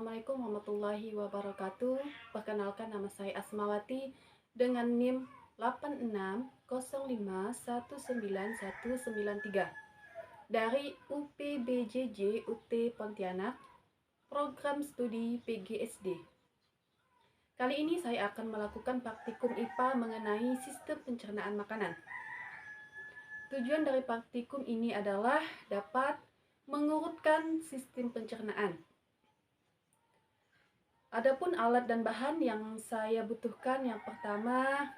Assalamualaikum warahmatullahi wabarakatuh. Perkenalkan, nama saya Asmawati dengan NIM 8605199193 dari UPBJJ UT Pontianak, program studi PGSD. Kali ini saya akan melakukan praktikum IPA mengenai sistem pencernaan makanan. Tujuan dari praktikum ini adalah dapat mengurutkan sistem pencernaan. Adapun alat dan bahan yang saya butuhkan, yang pertama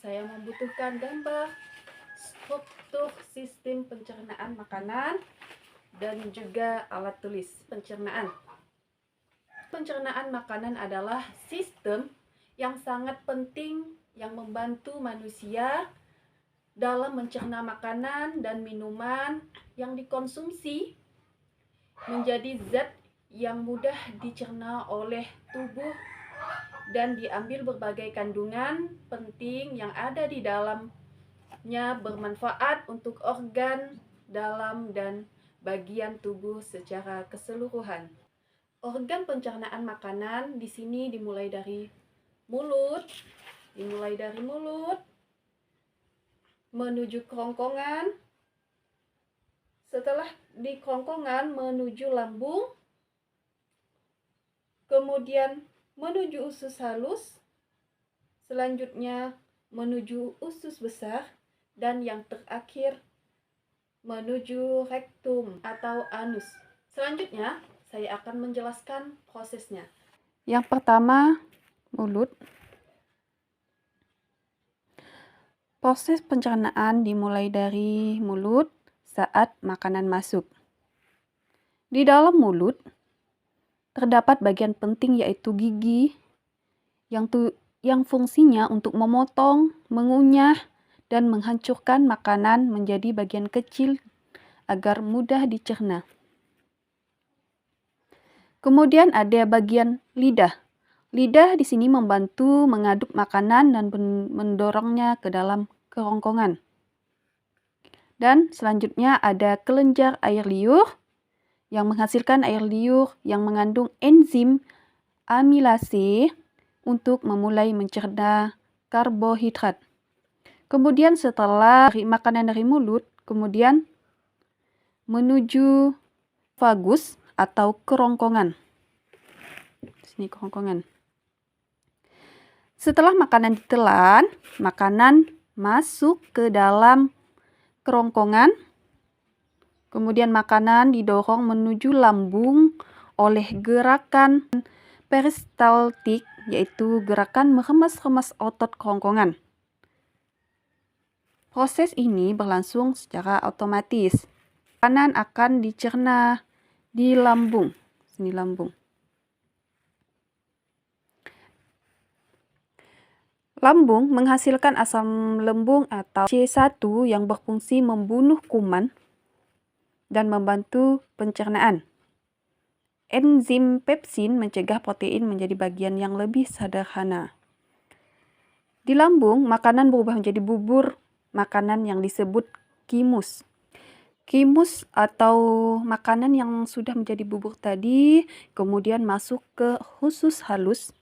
saya membutuhkan gambar struktur sistem pencernaan makanan dan juga alat tulis pencernaan. Pencernaan makanan adalah sistem yang sangat penting yang membantu manusia dalam mencerna makanan dan minuman yang dikonsumsi menjadi zat yang mudah dicerna oleh tubuh dan diambil berbagai kandungan penting yang ada di dalamnya bermanfaat untuk organ dalam dan bagian tubuh secara keseluruhan. Organ pencernaan makanan di sini dimulai dari mulut, menuju kerongkongan. Setelah di kerongkongan menuju lambung, kemudian menuju usus halus, selanjutnya menuju usus besar, dan yang terakhir menuju rektum atau anus. Selanjutnya saya akan menjelaskan prosesnya. Yang pertama, mulut. Proses pencernaan dimulai dari mulut saat makanan masuk. Di dalam mulut terdapat bagian penting yaitu gigi yang fungsinya untuk memotong, mengunyah, dan menghancurkan makanan menjadi bagian kecil agar mudah dicerna. Kemudian ada bagian lidah. Lidah di sini membantu mengaduk makanan dan mendorongnya ke dalam kerongkongan. Dan selanjutnya ada kelenjar air liur yang menghasilkan air liur yang mengandung enzim amilase untuk memulai mencerna karbohidrat. Kemudian setelah makanan dari mulut, kemudian menuju fagus atau kerongkongan. Sini kerongkongan. Setelah makanan ditelan, makanan masuk ke dalam kerongkongan. Kemudian makanan didorong menuju lambung oleh gerakan peristaltik, yaitu gerakan meremas-remas otot kerongkongan. Proses ini berlangsung secara otomatis. Makanan akan dicerna di lambung. Sini lambung. Lambung menghasilkan asam lembung atau C1 yang berfungsi membunuh kuman dan membantu pencernaan. Enzim pepsin mencegah protein menjadi bagian yang lebih sederhana. Di lambung, makanan berubah menjadi bubur makanan yang disebut kimus. Kimus atau makanan yang sudah menjadi bubur tadi kemudian masuk ke usus halus.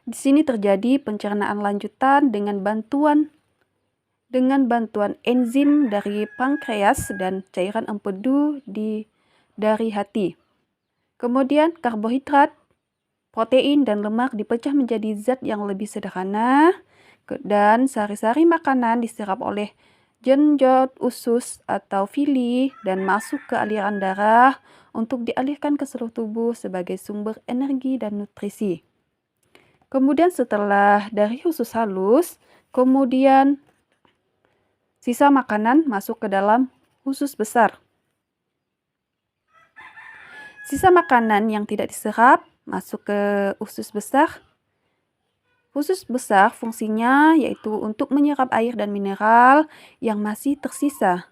Di sini terjadi pencernaan lanjutan dengan bantuan enzim dari pankreas dan cairan empedu dari hati. Kemudian karbohidrat, protein, dan lemak dipecah menjadi zat yang lebih sederhana dan sari-sari makanan diserap oleh genjot usus atau villi dan masuk ke aliran darah untuk dialirkan ke seluruh tubuh sebagai sumber energi dan nutrisi. Kemudian setelah dari usus halus, kemudian sisa makanan masuk ke dalam usus besar. Sisa makanan yang tidak diserap masuk ke usus besar. Usus besar fungsinya yaitu untuk menyerap air dan mineral yang masih tersisa,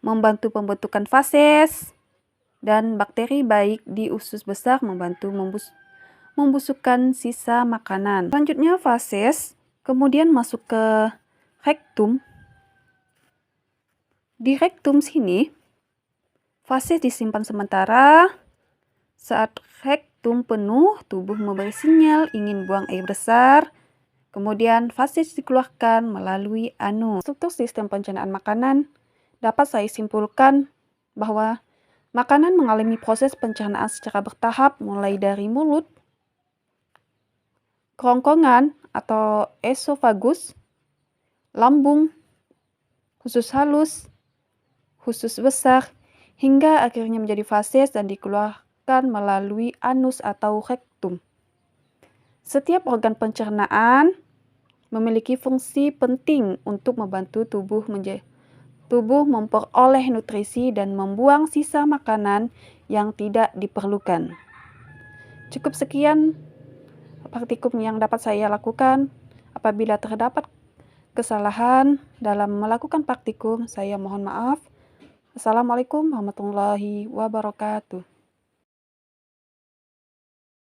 membantu pembentukan fases, dan bakteri baik di usus besar membantu membusukkan sisa makanan. Selanjutnya fases kemudian masuk ke rektum. Di rektum sini fases disimpan sementara Saat rektum penuh, tubuh memberi sinyal ingin buang air besar, kemudian fases dikeluarkan melalui anus. Struktur sistem pencernaan makanan dapat saya simpulkan bahwa makanan mengalami proses pencernaan secara bertahap mulai dari mulut, kerongkongan atau esofagus, lambung, usus halus, usus besar, hingga akhirnya menjadi fases dan dikeluarkan melalui anus atau rektum. Setiap organ pencernaan memiliki fungsi penting untuk membantu tubuh memperoleh nutrisi dan membuang sisa makanan yang tidak diperlukan. Cukup sekian praktikum yang dapat saya lakukan. Apabila terdapat kesalahan dalam melakukan praktikum, saya mohon maaf. Assalamualaikum warahmatullahi wabarakatuh.